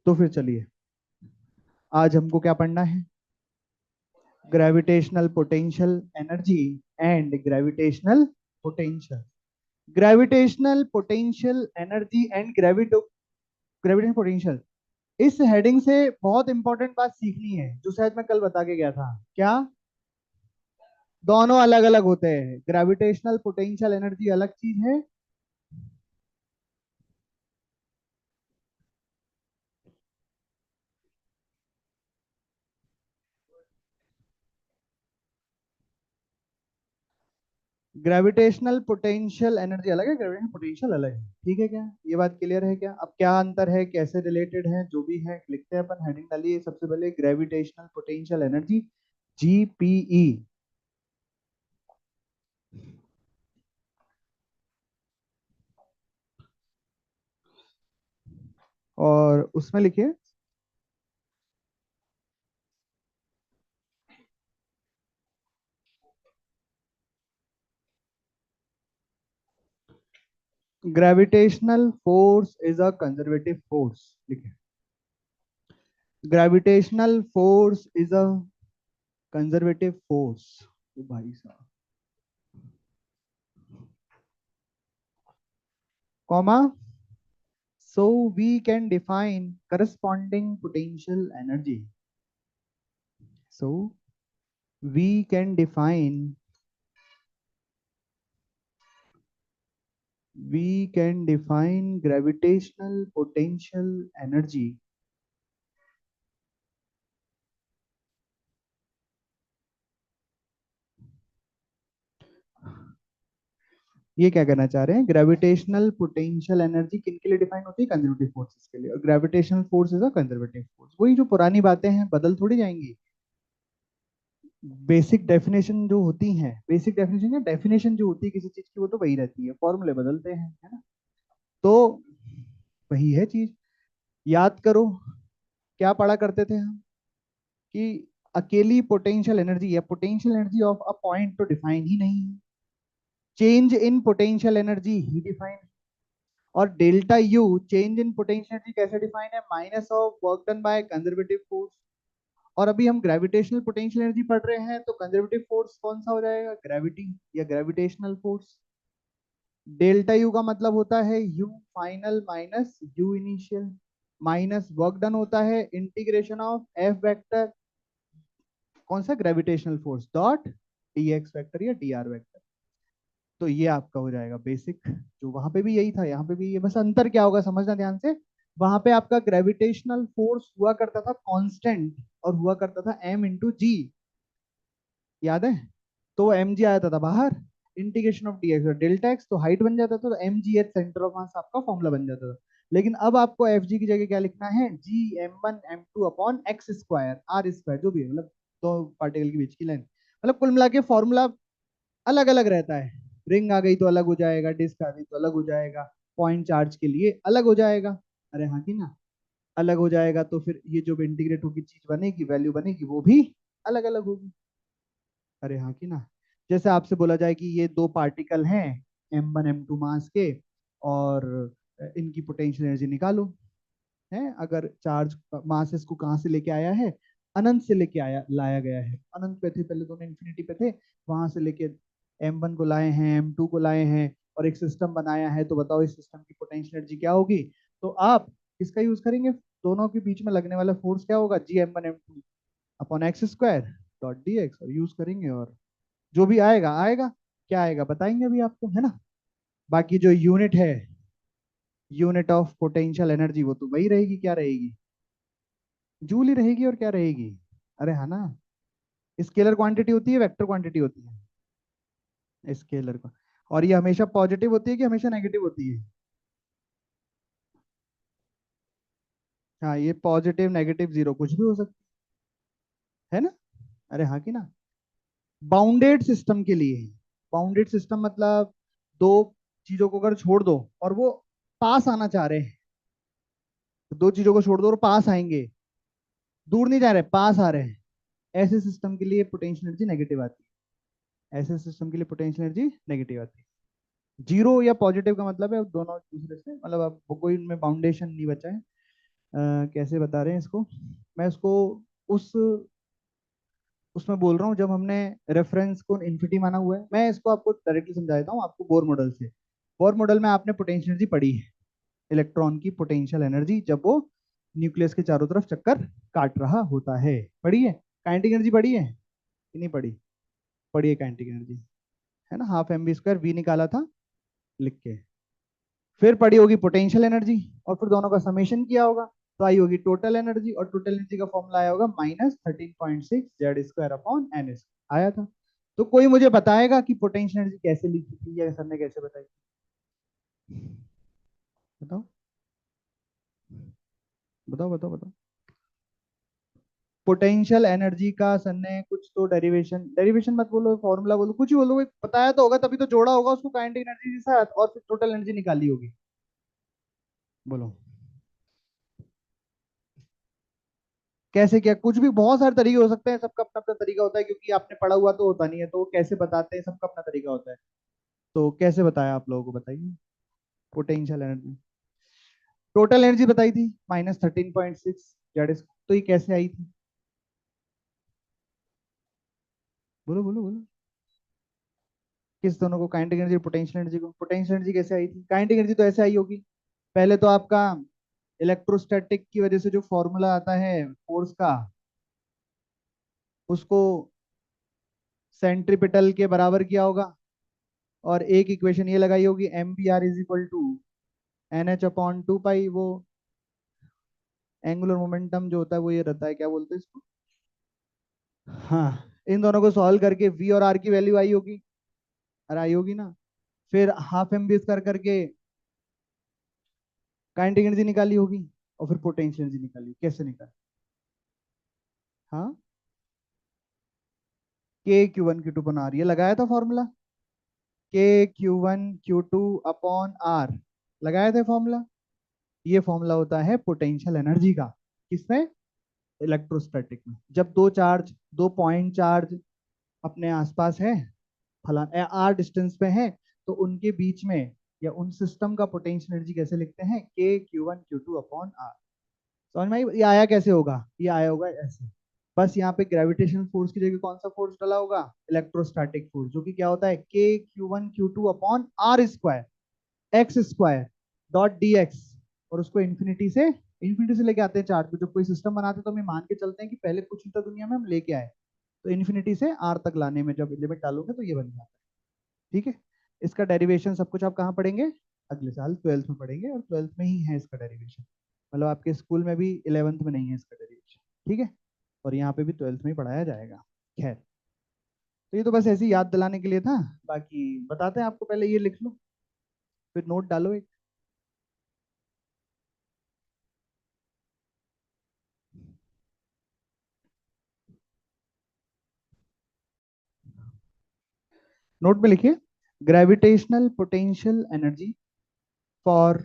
तो फिर चलिए, आज हमको क्या पढ़ना है? Gravitational potential energy and gravitational potential. Gravitational potential energy and gravitational potential, इस हेडिंग से बहुत इंपॉर्टेंट बात सीखनी है जो शायद मैं कल बता के गया था। क्या? दोनों अलग अलग होते हैं। ग्रेविटेशनल पोटेंशियल एनर्जी अलग चीज है, ग्रेविटेशनल पोटेंशियल एनर्जी अलग है, ग्रेविटेशनल पोटेंशियल अलग है। ठीक है क्या? ये बात क्लियर है क्या? अब क्या अंतर है, कैसे रिलेटेड है, जो भी है लिखते हैं अपन। हेडिंग डालिए सबसे पहले, ग्रेविटेशनल पोटेंशियल एनर्जी, जीपीई। और उसमें लिखिए gravitational force is a conservative force. लिखिए, gravitational force is a conservative force. भाई साहब, comma, so we can define corresponding potential energy. So we can define gravitational potential energy. ये क्या कहना चाह रहे हैं? ग्रेविटेशनल पोटेंशियल एनर्जी किन के लिए डिफाइन होती है? कंजर्वेटिव फोर्सेस के लिए। और gravitational force is a conservative force. वही जो पुरानी बातें हैं, बदल थोड़ी जाएंगी। बेसिक डेफिनेशन जो होती है, बेसिक डेफिनेशन या डेफिनेशन जो होती है किसी चीज की, वो तो वही रहती है, फॉर्मूले बदलते हैं, है ना? तो वही है चीज। याद करो, क्या पढ़ा करते थे हम कि अकेली पोटेंशियल एनर्जी या potential energy of a point तो डिफाइन ही नहीं है, चेंज इन पोटेंशियल एनर्जी ही डिफाइन। और delta U, change in potential energy, कैसे डिफाइन है? Minus of work done by conservative force. और अभी हम ग्रेविटेशनल पोटेंशियल एनर्जी पढ़ रहे हैं, तो कंजर्वेटिव फोर्स कौन सा हो जाएगा? ग्रेविटी या ग्रेविटेशनल फोर्स। डेल्टा यू का मतलब होता है you final minus U initial, minus work done होता है इंटीग्रेशन ऑफ एफ वेक्टर, कौन सा? Gravitational force dot D x vector या डी आर वेक्टर। तो ये आपका हो जाएगा बेसिक। जो वहां पे भी यही था, यहाँ पे भी ये, बस अंतर क्या होगा समझना ध्यान से। वहां पे आपका ग्रेविटेशनल फोर्स हुआ करता था कांस्टेंट, और हुआ करता था एम इंटू जी, याद है? तो एम जी आता था बाहर, integration of D X delta X, तो हाइट बन जाता था, तो M G H center of mass आपका फॉर्मूला बन जाता था। लेकिन अब आपको एफ जी की जगह क्या लिखना है? G M one M two upon X square R square, जो भी है, मतलब दो पार्टिकल के बीच की लाइन। मतलब कुल मिला के फॉर्मूला अलग अलग रहता है। रिंग आ गई तो अलग हो जाएगा, डिस्क आ गई तो अलग हो जाएगा, पॉइंट चार्ज के लिए अलग हो जाएगा। अरे हाँ कि ना? अलग हो जाएगा तो फिर ये जो भी इंटीग्रेट होगी चीज बनेगी, वैल्यू बनेगी, वो भी अलग अलग होगी। अरे हाँ कि ना? जैसे आपसे बोला जाए कि ये दो पार्टिकल हैं, M one M two mass के, और इनकी पोटेंशियल एनर्जी निकालो। है, अगर चार्ज मास इसको कहाँ से लेके आया है? अनंत से लेके आया, लाया गया है। अनंत पे थे पहले, दोनों इंफिनिटी पे थे, वहां से लेके एम वन को लाए हैं, एम टू को लाए हैं, और एक सिस्टम बनाया है। तो बताओ इस सिस्टम की पोटेंशियल एनर्जी क्या होगी? तो आप किसका यूज करेंगे? दोनों के बीच में लगने वाला फोर्स क्या होगा? G M one M two upon X square dot D X, और यूज करेंगे, और जो भी आएगा आएगा। क्या आएगा बताएंगे अभी आपको, है ना? बाकी जो यूनिट है, यूनिट ऑफ पोटेंशियल एनर्जी, वो तो वही रहेगी। क्या रहेगी? जूल ही रहेगी, और क्या रहेगी? अरे हाँ ना? स्केलर क्वांटिटी होती है, वेक्टर क्वांटिटी होती है स्केलर का। और ये हमेशा पॉजिटिव होती है कि हमेशा नेगेटिव होती है? हाँ, ये पॉजिटिव नेगेटिव जीरो कुछ भी हो सकती है ना? अरे हाँ कि ना? बाउंडेड सिस्टम के लिए, बाउंडेड सिस्टम मतलब दो चीजों को अगर छोड़ दो और वो पास आना चाह रहे हैं, तो दो चीजों को छोड़ दो और पास आएंगे, दूर नहीं जा रहे, पास आ रहे हैं, ऐसे सिस्टम के लिए पोटेंशियल एनर्जी नेगेटिव आती है। ऐसे सिस्टम के लिए पोटेंशियल एनर्जी नेगेटिव आती है। जीरो या पॉजिटिव का मतलब है दोनों दूसरे से, मतलब अब कोई इनमें बाउंडेशन नहीं बचा है। कैसे बता रहे हैं इसको, मैं इसको उस उसमें बोल रहा हूँ जब हमने रेफरेंस को इन्फिनिटी माना हुआ है। मैं इसको आपको डायरेक्टली समझा देता हूँ आपको बोर मॉडल से। बोर मॉडल में आपने पोटेंशियल एनर्जी पढ़ी है, इलेक्ट्रॉन की पोटेंशियल एनर्जी जब वो न्यूक्लियस के चारों तरफ चक्कर काट रहा होता है। पढ़ी है? काइनेटिक एनर्जी पढ़ी है कि नहीं पढ़ी? पढ़ी है काइनेटिक एनर्जी, है ना, half M B square V निकाला था लिख के। फिर पड़ी होगी पोटेंशियल एनर्जी, और फिर दोनों का समेशन किया होगा, तो आई होगी टोटल एनर्जी, और टोटल एनर्जी का फॉर्मूला आया होगा -13.6 Z² अपॉन N²। आया था। तो कोई मुझे बताएगा कि पोटेंशियल एनर्जी कैसे लिखी थी, या सर ने कैसे बताई? बताओ बताओ बताओ बताओ। पोटेंशियल एनर्जी का सर ने कुछ तो डेरिवेशन, डेरिवेशन मत बोलो, फॉर्मूला बोलो, कुछ ही बोलो, बताया तो होगा, तभी तो जोड़ा होगा उसको काइनेटिक एनर्जी के साथ, और फिर टोटल एनर्जी निकाली होगी। बोलो कैसे, क्या कुछ भी, बहुत सारे तरीके हो सकते हैं, सबका अपना अपना तरीका होता है, क्योंकि आपने पढ़ा हुआ तो होता नहीं है, तो वो कैसे बताते हैं, सबका अपना तरीका होता है। तो कैसे बताया आप लोगों को, बताइए। पोटेंशियल एनर्जी, टोटल एनर्जी बताई थी -13.6 जेड, तो ये कैसे आई थी? बोलो बोलो बोलो। किस दोनों को, काइनेटिक एनर्जी और पोटेंशियल एनर्जी को? पोटेंशियल एनर्जी कैसे आई थी? काइनेटिक एनर्जी तो ऐसे आई होगी, पहले तो आपका इलेक्ट्रोस्टैटिक की वजह से जो फॉर्मूला आता है फोर्स का, उसको सेंट्रीपिटल के बराबर किया होगा, और एक इक्वेशन ये लगाई होगी mvr = NH/2 पाई, वो एंगुलर मोमेंटम जो होता है वो ये रहता है, क्या बोलते हैं इसको? हाँ, इन दोनों को सॉल्व करके v और r की वैल्यू आई होगी, और आई होगी ना। फिर हाफ एम बी कर करके काइनेटिक एनर्जी निकाली होगी, और फिर पोटेंशियल एनर्जी निकाली, कैसे निकाली? हाँ, K Q1 Q2 upon R, ये लगाया था formula, K Q1 Q2 upon R, लगाया था फॉर्मूला। ये फॉर्मूला होता है पोटेंशियल एनर्जी का, किसमें? इलेक्ट्रोस्टैटिक में। जब दो चार्ज, दो पॉइंट चार्ज अपने आसपास है, फलाना आर डिस्टेंस पे है, तो उनके बीच में या उन सिस्टम का पोटेंशियल एनर्जी कैसे लिखते हैं? K Q1 Q2 upon R। समझ में आई? ये आया कैसे होगा? ये आया होगा ऐसे, बस यहाँ पे ग्रेविटेशनल फोर्स की जगह कौन सा फोर्स डाला होगा? इलेक्ट्रोस्टैटिक फोर्स, जो कि क्या होता है? K Q1 Q2 upon R² x² dot D X. और उसको इन्फिनिटी से लेके आते हैं चार्ज को, जब कोई सिस्टम बनाते हैं तो हम मान के चलते हैं कि पहले कुछ था दुनिया में, हम लेके आए, तो इन्फिनिटी से आर तक लाने में जब लिमिट डालोगे तो ये बन जाता है। ठीक है, इसका डेरिवेशन सब कुछ आप कहाँ पढ़ेंगे? अगले साल 12th में पढ़ेंगे, और 12th में ही है इसका डेरिवेशन, मतलब आपके स्कूल में भी 11th में नहीं है इसका डेरिवेशन। ठीक है, और यहाँ पे भी 12th में ही पढ़ाया जाएगा। खैर, तो ये तो बस ऐसे ही याद दिलाने के लिए था, बाकी बताते हैं आपको, पहले ये लिख लो, फिर नोट डालो एक। नोट में लिखिए, gravitational potential energy for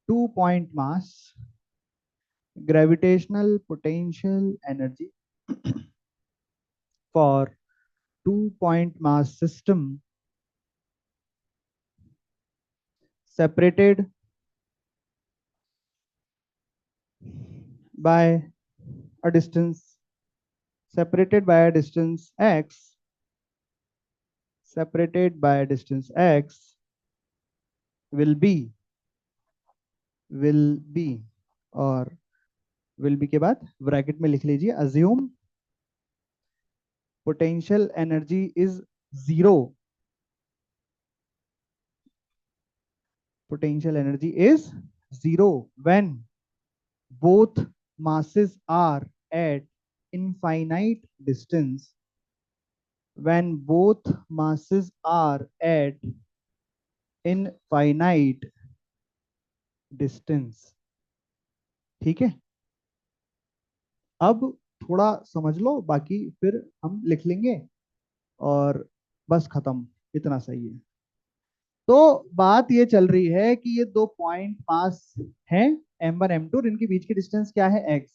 2 point mass, gravitational potential energy for 2 point mass system separated by a distance, separated by a distance x, separated by a distance x will be, और will be के बाद bracket में लिख लीजिए, assume potential energy is zero, potential energy is zero when both masses are at infinite distance, when both masses are at infinite distance। ठीक है, अब थोड़ा समझ लो, बाकी फिर हम लिख लेंगे, और बस खत्म, इतना सही है। तो बात ये चल रही है कि ये दो पॉइंट पास हैं, M1 M2, और इनके बीच की डिस्टेंस क्या है? x।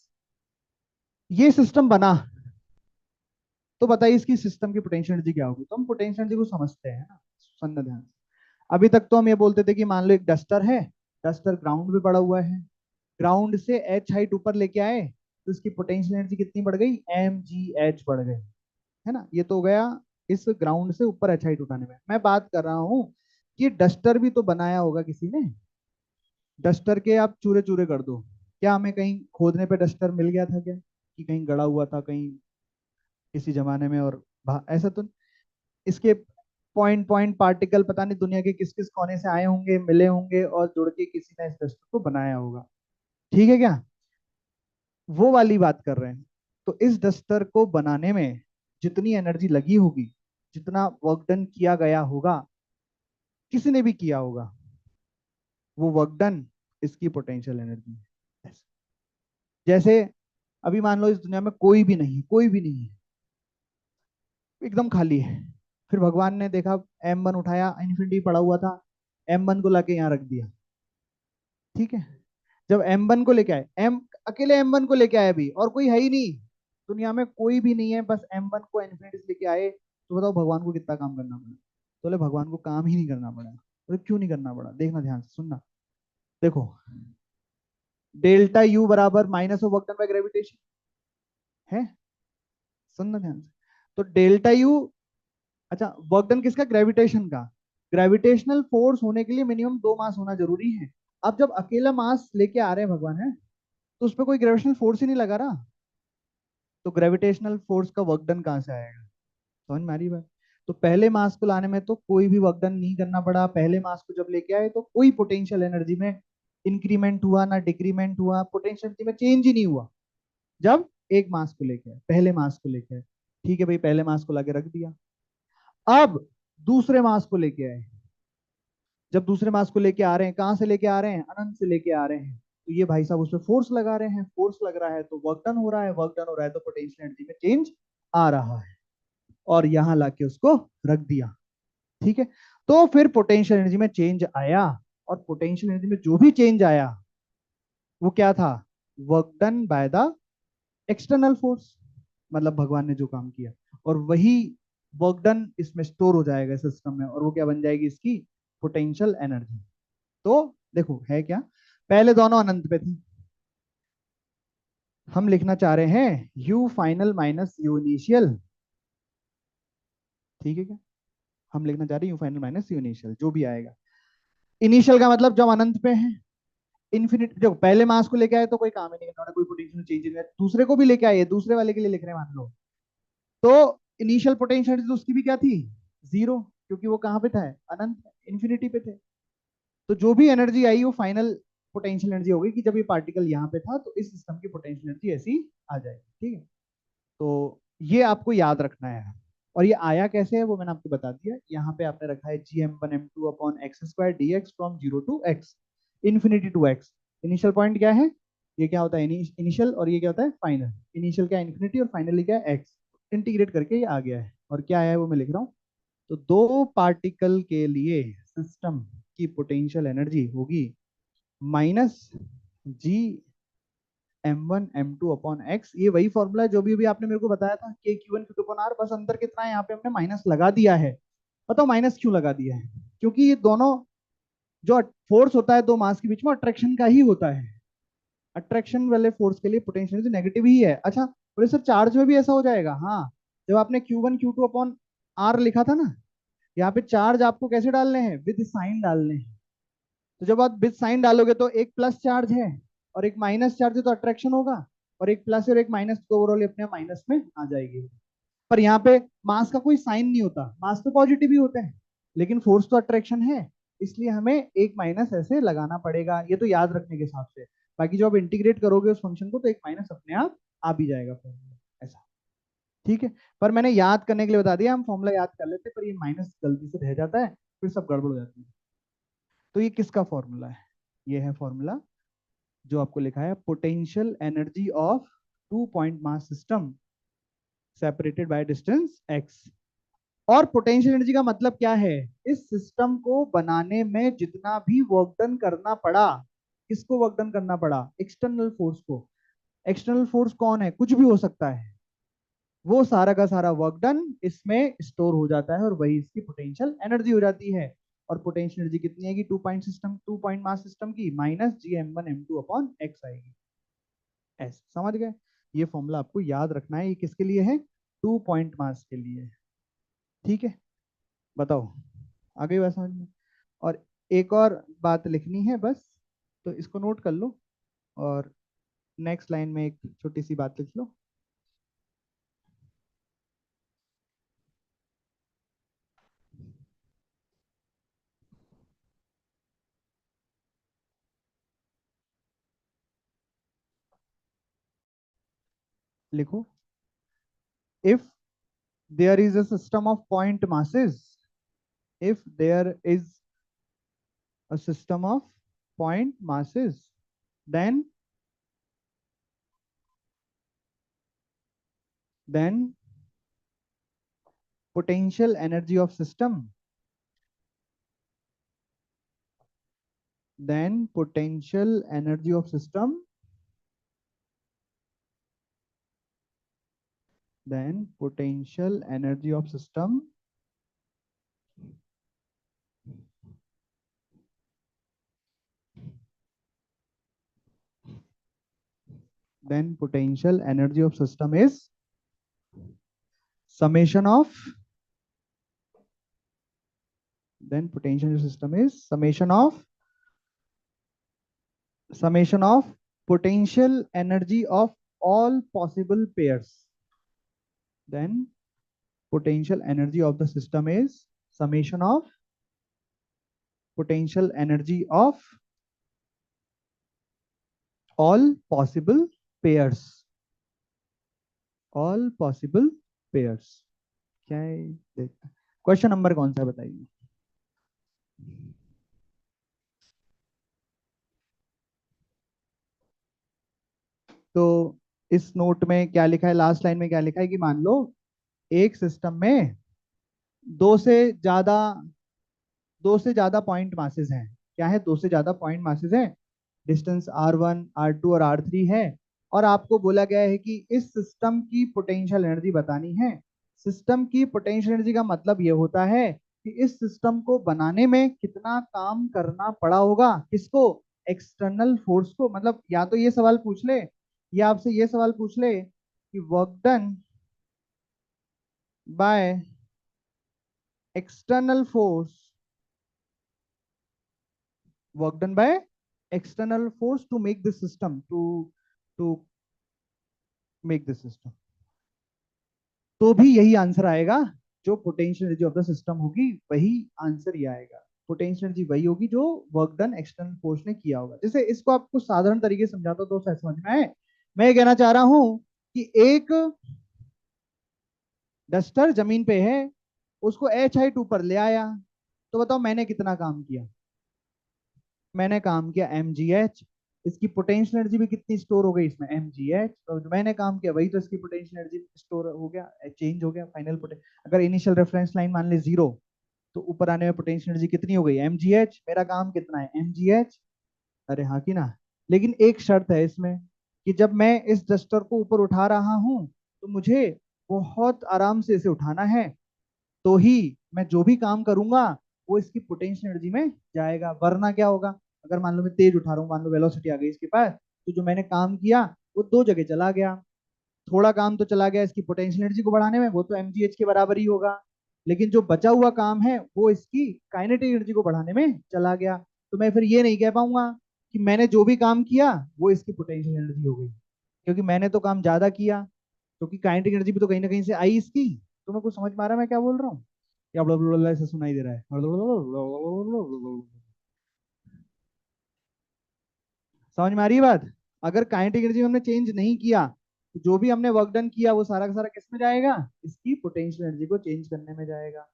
ये सिस्टम बना, तो बताइए इसकी सिस्टम की पोटेंशियल एनर्जी क्या होगी? तो हम पोटेंशियल एनर्जी को समझते हैं ना, सुनना ध्यान से। अभी तक तो हम ये बोलते थे कि मान लो एक डस्टर है, डस्टर ग्राउंड पे पड़ा हुआ है, ग्राउंड से एच हाइट ऊपर लेके आए तो इसकी पोटेंशियल एनर्जी कितनी बढ़ गई, mgh बढ़ गई, है ना। ये तो हो गया इस ग्राउंड से ऊपर एच हाइट उठाने में। मैं बात कर रहा हूँ कि डस्टर भी तो बनाया होगा किसी ने, डस्टर के आप चूरे चूरे कर दो, क्या हमें कहीं खोदने पे डस्टर मिल गया था क्या, कि कहीं गड़ा हुआ था कहीं किसी जमाने में और ऐसा तो। इसके पॉइंट पॉइंट पार्टिकल पता नहीं दुनिया के किस किस कोने से आए होंगे, मिले होंगे और जुड़ के किसी ने इस डस्टर को बनाया होगा, ठीक है क्या, वो वाली बात कर रहे हैं। तो इस डस्टर को बनाने में जितनी एनर्जी लगी होगी, जितना वर्क डन किया गया होगा, किसी ने भी किया होगा, वो वर्क डन इसकी पोटेंशियल एनर्जी है। जैसे अभी मान लो इस दुनिया में कोई भी नहीं है, एकदम खाली है, फिर भगवान ने देखा M1 उठाया, इन्फिनिटी पड़ा हुआ था, M1 को लाके यहाँ रख दिया, ठीक है। जब M1 को लेके आए, एम अकेले M1 को लेके आए अभी, और कोई है ही नहीं दुनिया में, कोई भी नहीं है, बस M1 को इन्फिनिटी से लेके आए, तो बताओ भगवान को कितना काम करना पड़ा। तो बोले भगवान को काम ही नहीं करना पड़ा। बोले क्यों नहीं करना पड़ा, देखना ध्यान से सुनना। देखो, डेल्टा यू बराबर minus of work done bye gravitation है, सुनना ध्यान से। तो डेल्टा यू, अच्छा वर्क डन किसका, ग्रेविटेशन का। ग्रेविटेशनल फोर्स होने के लिए मिनिमम दो मास होना जरूरी है। अब जब अकेला मास लेके आ रहे हैं भगवान है, तो उस पर कोई ग्रेविटेशनल फोर्स ही नहीं लगा रहा, तो ग्रेविटेशनल फोर्स का वर्क डन कहां से आएगा, समझ में आ रही बात। तो पहले मास को लाने में तो कोई भी वर्क डन नहीं करना पड़ा, पहले मास को जब लेके आए तो कोई पोटेंशियल एनर्जी में इंक्रीमेंट हुआ ना डिक्रीमेंट हुआ, पोटेंशियल एनर्जी में चेंज ही नहीं हुआ। जब एक मास को लेके आए, पहले मास को लेके आए, ठीक है भाई, पहले मास को लाके रख दिया। अब दूसरे मास को लेके आए, जब दूसरे मास को लेके आ रहे हैं, कहां से लेके आ रहे हैं, अनंत से लेके आ रहे हैं, तो ये भाई साहब उसमें फोर्स लगा रहे हैं, फोर्स लग रहा है तो वर्क डन हो रहा है, वर्क डन हो रहा है तो पोटेंशियल एनर्जी में चेंज आ रहा है, और यहां लाके उसको रख दिया, ठीक है। तो फिर पोटेंशियल एनर्जी में चेंज आया, और पोटेंशियल एनर्जी में जो भी चेंज आया वो क्या था, work done by the external force, मतलब भगवान ने जो काम किया, और वही वर्क डन इसमें स्टोर हो जाएगा सिस्टम में, और वो क्या बन जाएगी, इसकी पोटेंशियल एनर्जी। तो देखो है क्या, पहले दोनों अनंत पे थे, हम लिखना चाह रहे हैं you final minus U initial, ठीक है क्या, हम लिखना चाह रहे हैं you final minus U initial, जो भी आएगा। इनिशियल का मतलब जब अनंत पे है, इन्फिनिट जो पहले मास को लेके आए तो कोई काम ही नहीं करना, कोई पोटेंशियल चेंज नहीं है, दूसरे को भी लेके आए, दूसरे वाले के लिए लिख रहे हैं मान लो, तो इनिशियल पोटेंशियल तो उसकी भी क्या थी, जीरो, क्योंकि वो कहाँ पे था, अनंत इन्फिनिटी पे थे। तो जो भी एनर्जी आई वो फाइनल पोटेंशियल एनर्जी होगी, कि जब ये पार्टिकल यहाँ पे था तो इस सिस्टम की पोटेंशियल एनर्जी ऐसी आ जाएगी, ठीक है। तो ये आपको याद रखना है, और ये आया कैसे है वो मैंने आपको बता दिया। यहाँ पे आपने रखा है GM1m2/x² dx from 0 to x, infinity to x। Initial point क्या है, ये क्या होता है इनिशियल, और ये क्या होता है फाइनल। इनिशियल क्या है इन्फिनिटी, और फाइनली क्या है x। इंटीग्रेट करके ये आ गया है, और क्या आया है वो मैं लिख रहा हूँ। तो दो पार्टिकल के लिए सिस्टम की पोटेंशियल एनर्जी होगी -G m1m2/x। ये वही फॉर्मूला है जो भी आपने मेरे को बताया था, KQ1Q2/R, बस अंतर कितना है, यहाँ पे हमने माइनस लगा दिया है। बताओ माइनस क्यों लगा दिया है, क्योंकि ये दोनों जो फोर्स होता है दो मास के बीच में, अट्रैक्शन का ही होता है। अट्रैक्शन वाले फोर्स के लिए पोटेंशियल नेगेटिव ही है। अच्छा बोले सर चार्ज में भी ऐसा हो जाएगा, हाँ। जब आपने Q1Q2/R लिखा था ना, यहाँ पे चार्ज आपको कैसे डालने हैं, विद साइन डालने हैं। तो जब आप विद साइन डालोगे तो एक प्लस चार्ज है और एक माइनस चार्ज है, तो अट्रैक्शन होगा, और एक प्लस और एक माइनस तो ओवरऑल अपने माइनस में आ जाएगी। पर यहाँ पे मास का कोई साइन नहीं होता, मास तो पॉजिटिव ही होते हैं, लेकिन फोर्स तो अट्रैक्शन है, इसलिए हमें एक माइनस ऐसे लगाना पड़ेगा, ये तो याद रखने के हिसाब से। बाकी जब आप इंटीग्रेट करोगे उस फंक्शन को तो एक माइनस अपने आप आ भी जाएगा फॉर्मूला, ऐसा, ठीक है। पर मैंने याद करने के लिए बता दिया, हम फॉर्मूला याद कर लेते पर ये माइनस गलती से रह जाता है, फिर सब गड़बड़ हो जाती है। तो ये किसका फॉर्मूला है, ये है फॉर्मूला जो आपको लिखा है, potential energy of two point mass system separated by distance x। और पोटेंशियल एनर्जी का मतलब क्या है, इस सिस्टम को बनाने में जितना भी वर्क डन करना पड़ा, किसको वर्क डन करना पड़ा, एक्सटर्नल फोर्स को। एक्सटर्नल फोर्स कौन है, कुछ भी हो सकता है, वो सारा का सारा वर्क डन इसमें स्टोर हो जाता है, और वही इसकी पोटेंशियल एनर्जी हो जाती है। और पोटेंशियल एनर्जी कितनी आएगी, 2 पॉइंट मास सिस्टम की माइनस Gm1m2 अपॉन x आएगी। ऐसे समझ गए? ये फॉर्मूला आपको याद रखना है। ये किसके लिए है? 2 पॉइंट मास के लिए। ठीक है, बताओ आ गई बात समझ में? और एक और बात लिखनी है बस, तो इसको नोट कर लो और नेक्स्ट लाइन में एक छोटी सी बात लिख लो। लिखो, if there is a system of point masses, if there is a system of point masses, then then potential energy of system, then potential energy of system, then potential energy of system then potential energy of system is summation of, then potential energy system is summation of potential energy of all possible pairs. Then potential energy of the system is summation of potential energy of all possible pairs, all possible pairs। क्या है देखते हैं। Question number कौन सा है बताइए? तो इस नोट में क्या लिखा है, लास्ट लाइन में क्या लिखा है कि मान लो एक सिस्टम में दो से ज्यादा दो से ज्यादा पॉइंट मासेस हैं। क्या है? दो से ज्यादा पॉइंट मासेस हैं। डिस्टेंस R1 R2 और R3 है। और आपको बोला गया है कि इस सिस्टम की पोटेंशियल एनर्जी बतानी है। सिस्टम की पोटेंशियल एनर्जी का मतलब ये होता है कि इस सिस्टम को बनाने में कितना काम करना पड़ा होगा। किसको? एक्सटर्नल फोर्स को। मतलब या तो ये सवाल पूछ ले या आपसे ये सवाल पूछ ले कि work done by external force, work done by external force to make the system, to make the system, तो भी यही आंसर आएगा। जो potential energy of the system होगी वही आंसर ही आएगा। पोटेंशियल एनर्जी वही होगी जो वर्क डन एक्सटर्नल फोर्स ने किया होगा। जैसे इसको आपको साधारण तरीके से समझाता हूं तो शायद समझ में आए। मैं ये कहना चाह रहा हूं कि एक डस्टर जमीन पे है, उसको एच हाइट ऊपर ले आया, तो बताओ मैंने कितना काम किया? मैंने काम किया mgh। इसकी पोटेंशियल एनर्जी भी कितनी स्टोर हो गई इसमें? mgh। तो जो मैंने काम किया वही तो इसकी पोटेंशियल एनर्जी स्टोर हो गया, चेंज हो गया फाइनल पोटेंशियल। अगर इनिशियल रेफरेंस लाइन मान ले 0, तो ऊपर आने में पोटेंशियल एनर्जी कितनी हो गई? mgh। मेरा काम कितना है? mgh। अरे हाँ कि ना? लेकिन एक शर्त है इसमें कि जब मैं इस डस्टर को ऊपर उठा रहा हूं तो मुझे बहुत आराम से इसे उठाना है, तो ही मैं जो भी काम करूंगा वो इसकी पोटेंशियल एनर्जी में जाएगा। वरना क्या होगा? अगर मान लो मैं तेज उठा रहा हूँ, मान लो वेलोसिटी आ गई इसके पास, तो जो मैंने काम किया वो दो जगह चला गया। थोड़ा काम तो चला गया इसकी पोटेंशियल एनर्जी को बढ़ाने में, वो तो mgh के बराबर ही होगा। लेकिन जो बचा हुआ काम है वो इसकी काइनेटिक एनर्जी को बढ़ाने में चला गया। तो मैं फिर ये नहीं कह पाऊंगा कि मैंने जो भी काम किया वो इसकी पोटेंशियल एनर्जी हो गई, क्योंकि मैंने तो काम ज्यादा किया। क्योंकि काइनेटिक एनर्जी भी तो कहीं ना कहीं से आई इसकी। तुम्हें कुछ समझ में आ रहा है मैं क्या बोल रहा हूँ? या ब्ला ब्ला ब्ला ऐसे सुनाई दे रहा है? समझ में आ रही है बात? अगर काइनेटिक एनर्जी हमने चेंज नहीं किया तो जो भी हमने वर्क डन किया वो सारा का सारा किस में जाएगा? इसकी पोटेंशियल एनर्जी को चेंज करने में जाएगा।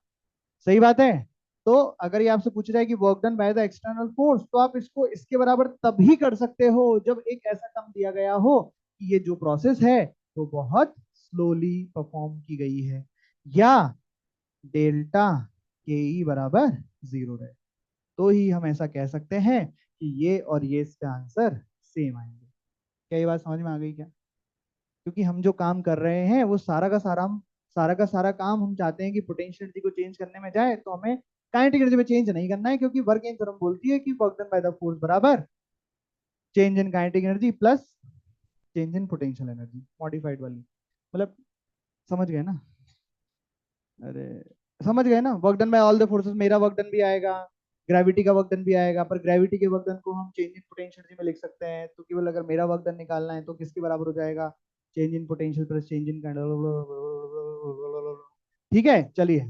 सही बात है? तो अगर ये आपसे पूछ रहा है कि work done by the external force, तो आप इसको इसके बराबर तभी कर सकते हो जब एक ऐसा टर्म दिया गया हो कि ये जो प्रोसेस है वो बहुत स्लोली परफॉर्म की गई है, या डेल्टा के ई बराबर 0 रहे, तो ही हम ऐसा कह सकते हैं कि ये और ये इसका आंसर सेम आएंगे। क्या ये बात समझ में आ गई क्या? क्योंकि हम जो काम कर रहे हैं वो सारा का सारा काम हम चाहते हैं कि पोटेंशियल एनर्जी को चेंज करने में जाए, तो हमें काइनेटिक एनर्जी में चेंज नहीं करना है, क्योंकि वर्क इन थ्योरम बोलती है कि work done by the force बराबर change in kinetic energy plus change in potential energy, modified वाली। मतलब समझ गए ना? अरे समझ गए ना, work done by all the forces, मेरा वर्क डन भी आएगा, ग्रेविटी का वर्क डन भी आएगा, पर ग्रेविटी के वर्क डन को हम चेंज इन पोटेंशियल एनर्जी में लिख सकते हैं, तो केवल अगर मेरा वर्क डन निकालना है तो किसके बराबर हो जाएगा, change in potential plus change इन। ठीक है चलिए,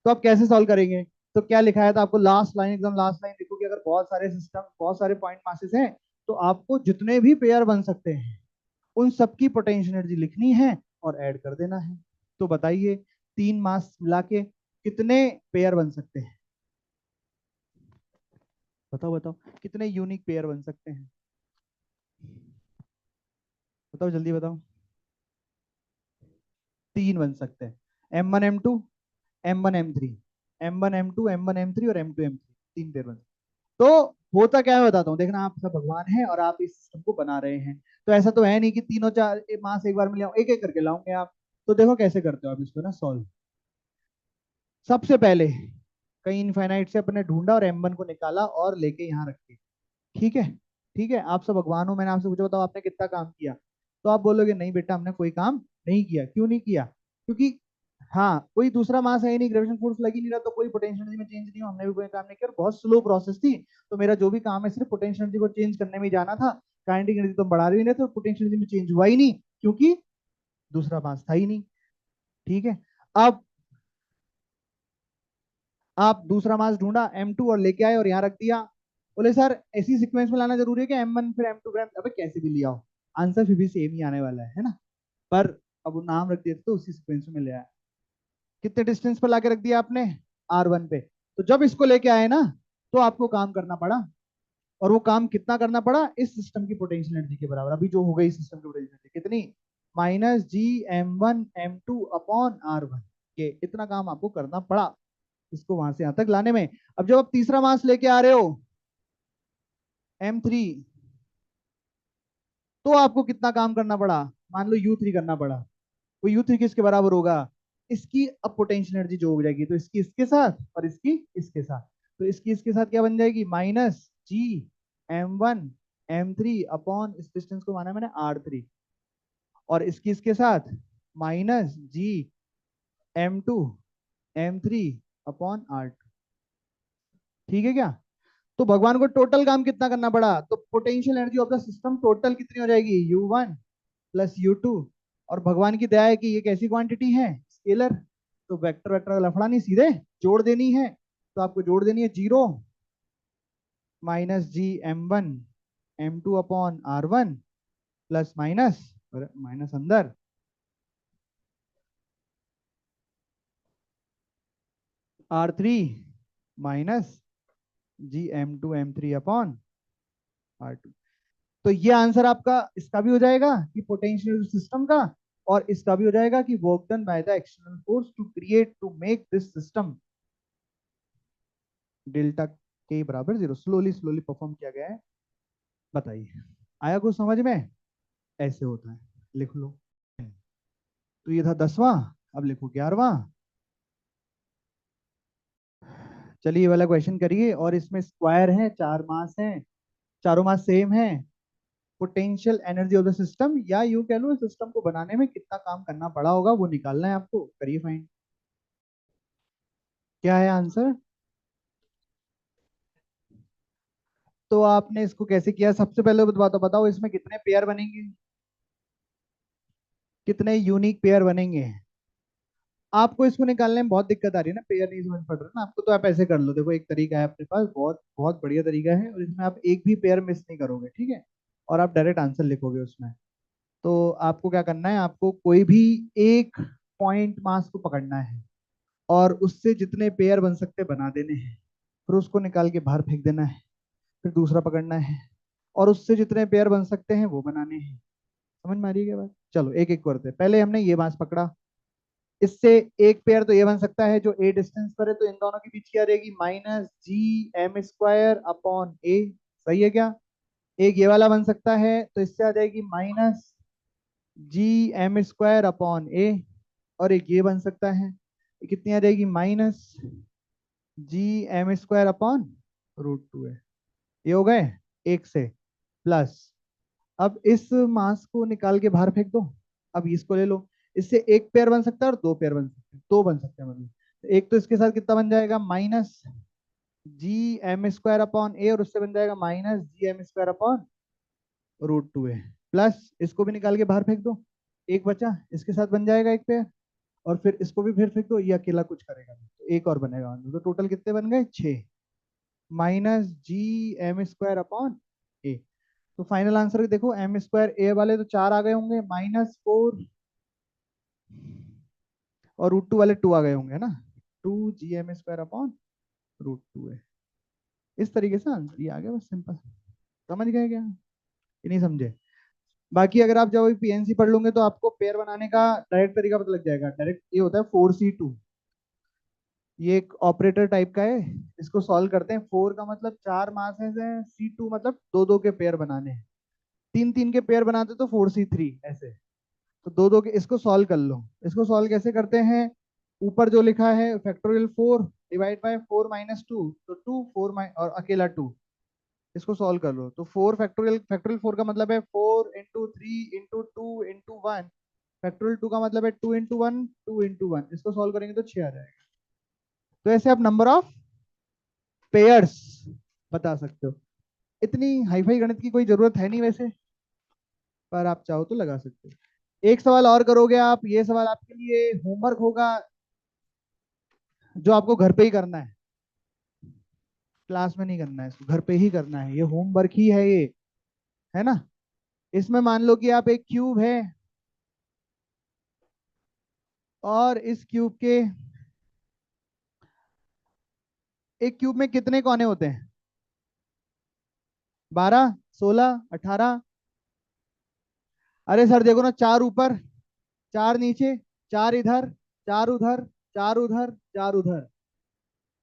तो आप कैसे सॉल्व करेंगे? तो क्या लिखा है था आपको, लास्ट लाइन, एकदम लास्ट लाइन देखो कि अगर बहुत सारे सिस्टम, बहुत सारे पॉइंट मासेस हैं, तो आपको जितने भी पेयर बन सकते हैं उन सबकी पोटेंशियल एनर्जी लिखनी है और ऐड कर देना है। तो बताइए, तीन मास मिला के कितने पेयर बन सकते हैं? बताओ बताओ, कितने यूनिक पेयर बन सकते हैं? बताओ जल्दी बताओ। तीन बन सकते हैं, M1 M2, M1 M3, M1 M2 M1 M3 और M2 M3, तीन पेयर बन सकते हैं। तो होता क्या है बताता हूँ, देखना, आप सब भगवान हैं और आप इस सिस्टम को बना रहे हैं, तो ऐसा तो है नहीं कि तीनों चार मास एक बार में ले आओ, एक एक करके लाओगे आप। तो देखो कैसे करते हो आप इसको ना सॉल्व। सबसे पहले कहीं इनफाइनाइट से अपने ढूंढा और M1 को निकाला और लेके यहाँ रखे। ठीक है, ठीक है, आप सब भगवान हो, मैंने आपसे पूछा बताओ आपने कितना काम किया, तो आप बोलोगे नहीं बेटा हमने कोई काम नहीं किया। क्यों नहीं किया? क्योंकि हाँ, कोई दूसरा मास है ही नहीं, ग्रेविटेशन फोर्स लग ही नहीं रहा, तो कोई पोटेंशियल एनर्जी में चेंज नहीं हो, हमने भी कोई काम नहीं किया और बहुत स्लो प्रोसेस थी। तो मेरा जो भी काम है सिर्फ पोटेंशियल एनर्जी को चेंज करने में ही जाना था, काइनेटिक एनर्जी तो बढ़ा रही नहीं थे, पोटेंशियल एनर्जी में चेंज हुआ ही नहीं, क्योंकि दूसरा मास था ही नहीं। ठीक है, अब आप दूसरा मास ढूंढा M2 और लेके आए और यहाँ रख दिया। बोले सर ऐसी सीक्वेंस में लाना जरूरी है कि M1 फिर M2 फिर अबे कैसे भी लिया हो, आंसर फिर भी सेम ही आने वाला है ना? पर अब वो नाम रख दिया तो उसी सीक्वेंस में ले आया। कितने डिस्टेंस पर लाके रख दिया आपने? R1 पे। तो जब इसको लेके आए ना, तो आपको काम करना पड़ा, और वो काम कितना करना पड़ा, इस सिस्टम की पोटेंशियल एनर्जी के बराबर, अभी जो हो गई सिस्टम की पोटेंशियल एनर्जी कितनी, -GM1 M2/R1, ये इतना काम आपको करना पड़ा इसको वहां से यहां तक लाने में। अब जब आप तीसरा मास लेके आ रहे हो M3, तो आपको कितना काम करना पड़ा, मान लो U3 करना पड़ा। वो U3 किसके बराबर होगा, इसकी अब पोटेंशियल एनर्जी जो हो जाएगी, तो इसकी इसके साथ और इसकी इसके साथ, तो इसकी इसके साथ क्या बन जाएगी, -GM1 M3 इस डिस्टेंस को माना मैंने R3, और इसकी इसके साथ -GM2 M3/R2। ठीक है क्या? तो भगवान को टोटल काम कितना करना पड़ा, तो potential energy of the system total कितनी हो जाएगी, U1 + U2। और भगवान की दया है कि ये कैसी क्वांटिटी है, स्केलर, तो वेक्टर वेक्टर का लफड़ा नहीं, सीधे जोड़ देनी है। तो आपको जोड़ देनी है 0 -GM1 M2/R1 प्लस माइनस, और माइनस अंदर R3 -GM2 M3/R2। तो ये आंसर आपका इसका भी हो जाएगा कि पोटेंशियल सिस्टम का, और इसका भी हो जाएगा कि work done by the external force to create to make this system delta के बराबर 0, स्लोली स्लोली परफॉर्म किया गया है। बताइए, आया कुछ समझ में? ऐसे होता है, लिख लो। तो ये था 10वां, अब लिखो 11वां। चलिए ये वाला क्वेश्चन करिए, और इसमें स्क्वायर है, चार मास है, चारों मास सेम है। Potential energy of the system, या यूं कह लो सिस्टम को बनाने में कितना काम करना पड़ा होगा वो निकालना है आपको, करिए फाइंड। क्या है आंसर? तो आपने इसको कैसे किया, सबसे पहले बताओ बताओ इसमें कितने पेयर बनेंगे, कितने यूनिक पेयर बनेंगे? आपको इसको निकालने में बहुत दिक्कत आ रही है ना, पेयर नहीं समझ पड़ रहा ना आपको, तो आप ऐसे कर लो, देखो एक तरीका है अपने पास, बहुत बहुत बढ़िया तरीका है, और इसमें आप एक भी पेयर मिस नहीं करोगे, ठीक है? और आप डायरेक्ट आंसर लिखोगे उसमें। तो आपको क्या करना है, आपको कोई भी एक पॉइंट मास को पकड़ना है, और उससे जितने पेयर बन सकते बना देने हैं, फिर उसको निकाल के बाहर फेंक देना है। फिर दूसरा पकड़ना है, और उससे जितने पेयर बन सकते हैं वो बनाने हैं। समझ में आ रही है क्या बात? चलो एक एक करते हैं, पहले हमने ये मास पकड़ा, इससे एक पेयर तो ये बन सकता है जो ए डिस्टेंस पर है, तो इन दोनों के बीच क्या रहेगी, -GM2/A। सही है क्या? एक ये वाला बन सकता है, तो इससे आ जाएगी -GM2/A। और एक ये बन सकता है, ये कितनी आ जाएगी, जी एम स्क्वायर अपॉन √2 है। ये हो गए एक से प्लस। अब इस मास को निकाल के बाहर फेंक दो। अब इसको ले लो। इससे एक पेयर बन सकता है और दो पेयर बन सकते हैं, दो बन सकते हैं मतलब। एक तो इसके साथ कितना बन जाएगा, minus G M square upon a, और उससे बन जाएगा minus G M square upon √2 है। प्लस इसको भी निकाल के बाहर फेंक दो। एक बचा, इसके साथ बन जाएगा एक पेयर। और फिर इसको भी फिर फेंक दो, ये अकेला कुछ करेगा नहीं, तो एक और बनेगा। तो टोटल कितने बन गए, 6 minus G M square upon a. तो फाइनल आंसर देखो, एम स्क्वायर ए वाले तो 4 आ गए होंगे, -4, और √2 वाले 2 आ गए होंगे, है ना। 2 GM² अपॉन √2 है। इस तरीके से आंसर ये आ गया, बस सिंपल। समझ गए क्या कि नहीं समझे? बाकी अगर आप जब पीएनसी पढ़ लोगे तो आपको पेयर बनाने का डायरेक्ट तरीका पता लग जाएगा। डायरेक्ट ये होता है 4C2। ये एक ऑपरेटर टाइप का है। इसको सॉल्व करते हैं। 4 का मतलब 4 मासेस है, C2 मतलब दो दो के पेयर बनाने हैं। तीन तीन के पेयर बनाते तो 4C3 ऐसे। तो दो दो के, इसको सॉल्व कर लो। इसको सॉल्व कैसे करते हैं, ऊपर जो लिखा है फैक्टोरियल 4 डिवाइड बाय 4 - 2, तो 2 4 और अकेला 2। इसको सॉल्व कर लो तो 4 फैक्टोरियल, फैक्टोरियल 4 का मतलब है 4 × 3 × 2 × 1। फैक्टोरियल 2 का मतलब है 2 × 1 2 × 1। इसको सॉल्व करेंगे तो 6 आ जाएगा। तो ऐसे आप नंबर ऑफ पेयर्स बता सकते हो। इतनी हाईफाई गणित की कोई जरूरत है नहीं वैसे, पर आप चाहो तो लगा सकते हो। एक सवाल और करोगे आप, ये सवाल आपके लिए होमवर्क होगा, जो आपको घर पे ही करना है। क्लास में नहीं करना है, इसको घर पे ही करना है, ये होमवर्क ही है ये, है ना। इसमें मान लो कि आप, एक क्यूब है और इस क्यूब के, एक क्यूब में कितने कोने होते हैं, 12 16 18? अरे सर देखो ना, 4 ऊपर 4 नीचे, 4 इधर, 4 उधर, 4 उधर, 4 उधर,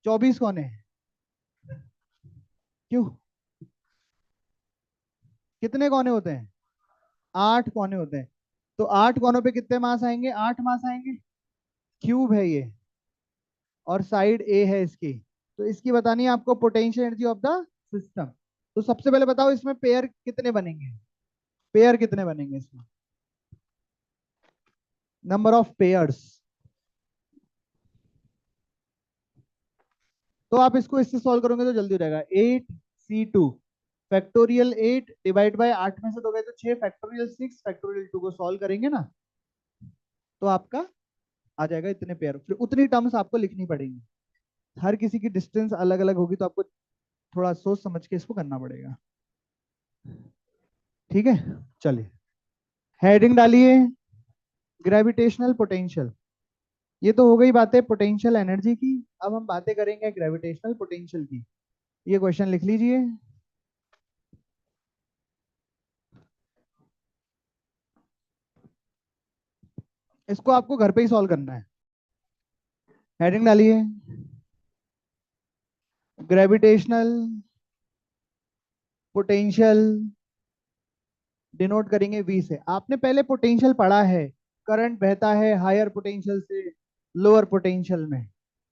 24 कोने। क्यों, कितने कोने होते हैं, 8 कोने होते हैं। तो 8 कोनों पे कितने मास आएंगे, 8 मास आएंगे। क्यूब है ये और साइड ए है इसकी। तो इसकी बतानी है आपको potential energy of the system. तो सबसे पहले बताओ इसमें पेयर कितने बनेंगे, पेयर कितने बनेंगे इसमें, नंबर ऑफ पेयर्स। तो आप इसको इससे सॉल्व करोगे तो जल्दी हो जाएगा। 8C2 फैक्टोरियल 8 डिवाइड बाय 8 में से 2 गए तो 6 फैक्टोरियल 6 फैक्टोरियल 2 को सॉल्व करेंगे ना, तो आपका आ जाएगा इतने पेयर। फिर उतनी टर्म्स आपको लिखनी पड़ेंगी। हर किसी की डिस्टेंस अलग अलग होगी, तो आपको थोड़ा सोच समझ के इसको करना पड़ेगा। ठीक है, चलिए हेडिंग डालिए, ग्रेविटेशनल पोटेंशियल। ये तो हो गई बातें पोटेंशियल एनर्जी की। अब हम बातें करेंगे ग्रेविटेशनल पोटेंशियल की। ये क्वेश्चन लिख लीजिए। इसको आपको घर पे ही सॉल्व करना है। हेडिंग डालिए, ग्रेविटेशनल पोटेंशियल डिनोट करेंगे वी से। आपने पहले पोटेंशियल पढ़ा है, करंट बहता है हायर पोटेंशियल से लोअर पोटेंशियल में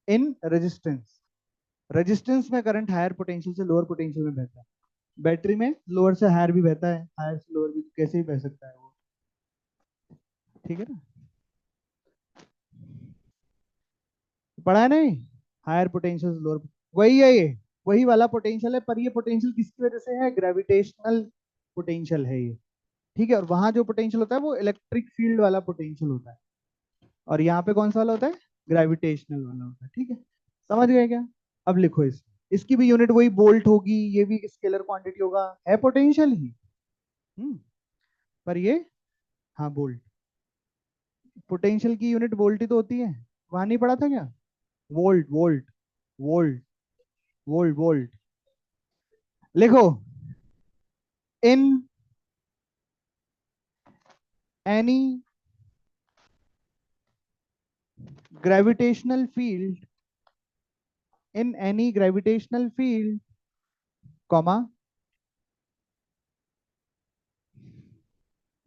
इन रेजिस्टेंस। रेजिस्टेंस में करंट हायर पोटेंशियल से लोअर पोटेंशियल में बहता है। बैटरी में लोअर से हायर भी बहता है, हायर से लोअर भी कैसे भी बह सकता है वो। ठीक है ना, पढ़ा है नहीं, हायर पोटेंशियल से लोअर। वही है ये, वही वाला पोटेंशियल है, पर ये पोटेंशियल किसकी वजह से है, ग्रेविटेशनल पोटेंशियल है ये। ठीक है, और वहां जो पोटेंशियल होता है वो इलेक्ट्रिक फील्ड वाला पोटेंशियल होता है, और यहाँ पे कौन सा वाला होता है, ग्रेविटेशनल वाला होता है। ठीक है, समझ गए क्या? अब लिखो इसकी भी यूनिट वही बोल्ट होगी, ये भी स्केलर क्वांटिटी होगा, है पोटेंशियल ही। हम्म, पर ये, हाँ बोल्ट, पोटेंशियल की यूनिट वोल्ट ही तो होती है। वहां नहीं पढ़ा था क्या, volt volt volt volt volt. लिखो, in any gravitational field, in any gravitational field, comma,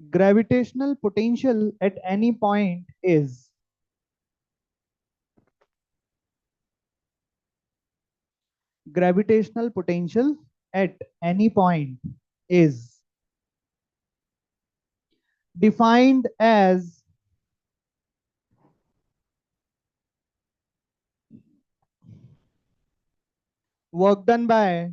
gravitational potential at any point is, gravitational potential at any point is defined as work done by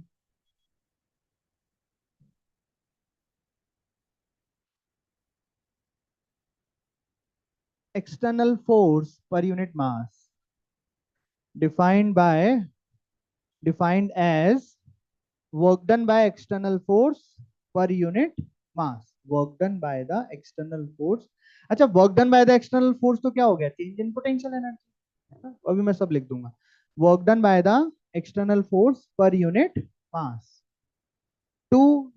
external force per unit mass. Defined as work done by external force per unit mass. Work done by the external force. अच्छा, work done by the external force तो क्या हो गया, change in potential energy. अभी मैं सब लिख दूंगा। Work done by the external force per unit mass to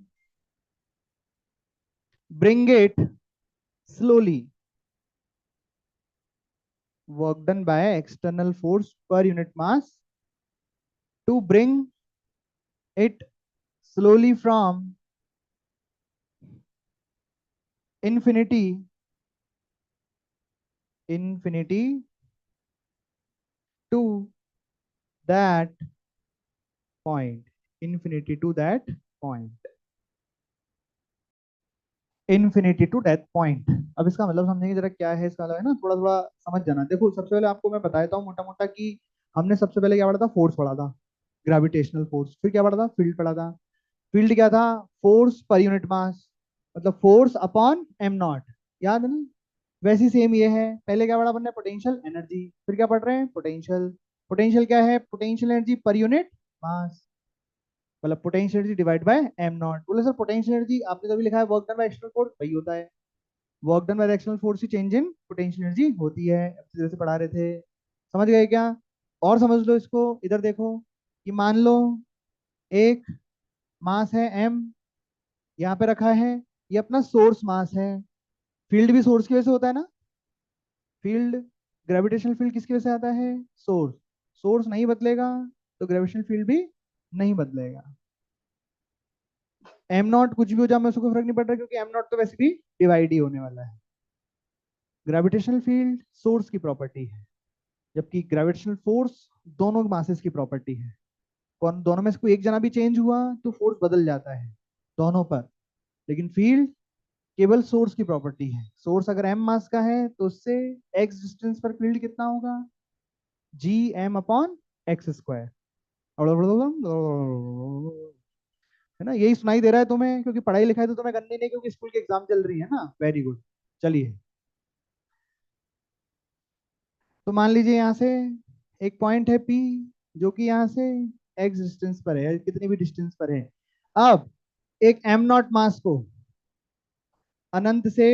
bring it slowly. Work done by external force per unit mass to bring it slowly from infinity to that point, infinity to that point, infinity to that point। अब इसका मतलब समझेंगे जरा क्या है इसका मतलब, है ना, थोड़ा थोड़ा समझ जाना। देखो, सबसे पहले आपको मैं बता देता हूँ मोटा मोटा कि हमने सबसे पहले क्या पढ़ा था, फोर्स पढ़ा था, ग्रेविटेशनल फोर्स। फिर क्या पढ़ा था, फील्ड पढ़ा था। फील्ड क्या था, फोर्स पर यूनिट मास, मतलब फोर्स अपॉन एम नॉट, याद है ना। वैसे सेम ये है, पहले क्या पढ़ा अपन ने, पोटेंशियल एनर्जी। फिर क्या पढ़ रहे हैं, पोटेंशियल। पोटेंशियल क्या है, potential energy per unit mass, मतलब potential energy divide by M naught. बोले सर पोटेंशियल एनर्जी आपने तभी लिखा है work done by external force, वही होता है। Work done by external force की चेंज इन पोटेंशियल एनर्जी होती है। जैसे पढ़ा रहे थे, समझ गए क्या। और समझ लो इसको, इधर देखो कि मान लो एक मास है एम, यहाँ पे रखा है, ये अपना सोर्स मास है। फील्ड भी सोर्स की वजह से होता है ना, फील्ड, ग्रेविटेशनल फील्ड किसकी वजह से आता है, सोर्स। सोर्स नहीं बदलेगा तो ग्रेविटेशनल फील्ड भी नहीं बदलेगा। एम नॉट कुछ भी हो जाए, मैं उसको फर्क नहीं पड़ रहा, क्योंकि एम नॉट तो वैसे भी डिवाइड ही होने वाला है। ग्रेविटेशनल फील्ड सोर्स की प्रॉपर्टी है, जबकि ग्रेविटेशनल फोर्स दोनों मासेस की प्रॉपर्टी है। कौन, दोनों में से कोई एक जना भी चेंज हुआ तो फोर्स बदल जाता है दोनों पर। लेकिन फील्ड केवल सोर्स की प्रॉपर्टी है। सोर्स अगर एम मास का है तो उससे एक्स डिस्टेंस पर फील्ड कितना होगा, G M upon X square. है ना, यही सुनाई दे रहा है तुम्हें, क्योंकि पढ़ाई लिखाई तो तुम्हें करनी नहीं, क्योंकि स्कूल की एग्जाम चल रही है ना। Very good. चलिए, तो मान लीजिए यहाँ से एक पॉइंट है पी, जो कि यहाँ से एक्स डिस्टेंस पर है, कितनी भी डिस्टेंस पर है। अब एक एम नॉट मास को अनंत से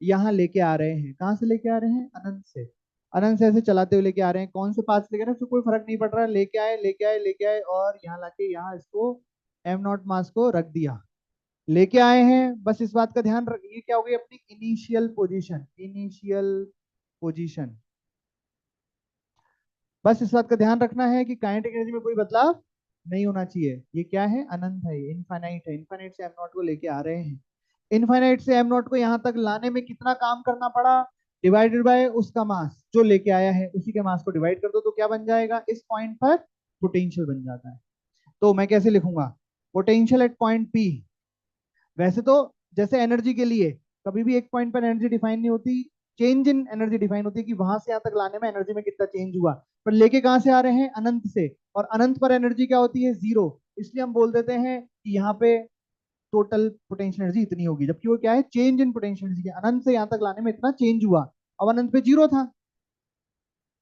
यहाँ लेके आ रहे हैं। कहाँ से लेके आ रहे हैं, अनंत से। अनंत से ऐसे चलाते हुए लेके आ रहे हैं। कौन से पाथ से लेके आ रहे हैं, उससे कोई फर्क नहीं पड़ रहा है, लेके आए लेके आए लेके आए, और यहाँ लाके यहाँ इसको एम नॉट मास को रख दिया। लेके आए हैं, बस इस बात का ध्यान रखिए, क्या हो गई अपनी इनिशियल पोजीशन, इनिशियल पोजीशन। बस इस बात का ध्यान रखना है कि काइनेटिक एनर्जी में कोई बदलाव नहीं होना चाहिए। ये क्या है, अनंत है, इनफाइनाइट है। इनफाइनाइट से एम नॉट को लेके आ रहे हैं। इनफाइनाइट से एम नॉट को यहाँ तक लाने में कितना काम करना पड़ा, डिवाइडेड बाय उसका मास जो लेके आया है, उसी के मास को डिवाइड कर दो, तो क्या बन जाएगा, इस पॉइंट पर पोटेंशियल बन जाता है। तो मैं कैसे लिखूंगा, पोटेंशियल एट पॉइंट पी। वैसे तो जैसे एनर्जी के लिए कभी भी एक पॉइंट पर एनर्जी डिफाइन नहीं होती, चेंज इन एनर्जी डिफाइन होती है, कि वहां से यहाँ तक लाने में एनर्जी में कितना चेंज हुआ। पर लेके कहाँ से आ रहे हैं, अनंत से, और अनंत पर एनर्जी क्या होती है, जीरो। इसलिए हम बोल देते हैं कि यहाँ पे टोटल पोटेंशियल एनर्जी इतनी होगी, जबकि वो क्या है, चेंज इन पोटेंशियल एनर्जी, अनंत से यहाँ तक लाने में इतना चेंज हुआ। अब अनंत पे जीरो था,